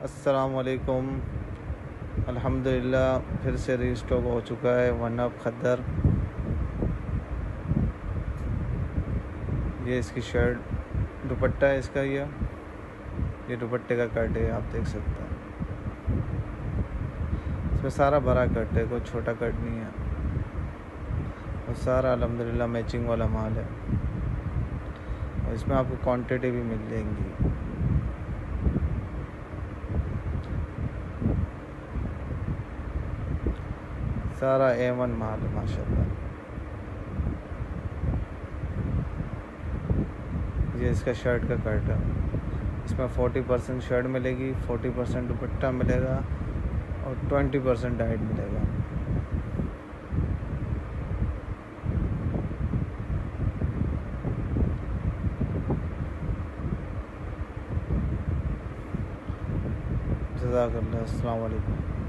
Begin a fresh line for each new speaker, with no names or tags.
अस्सलाम वालेकुम। अल्हम्दुलिल्लाह फिर से रीस्टॉक हो चुका है वन अप खद्दर। ये इसकी शर्ट दुपट्टा है इसका। ये दुपट्टे का कट है, आप देख सकते हैं। इसमें सारा बड़ा कट है, कोई छोटा कट नहीं है और सारा अल्हम्दुलिल्लाह मैचिंग वाला माल है और इसमें आपको क्वांटिटी भी मिल जाएंगी। सारा A1 माल है माशाल्लाह। ये इसका शर्ट का कट है। इसमें 40% शर्ट मिलेगी, 40% दुपट्टा मिलेगा और 20% डाइट मिलेगा। जज़ाकल्लाह। अस्सलाम वालेकुम।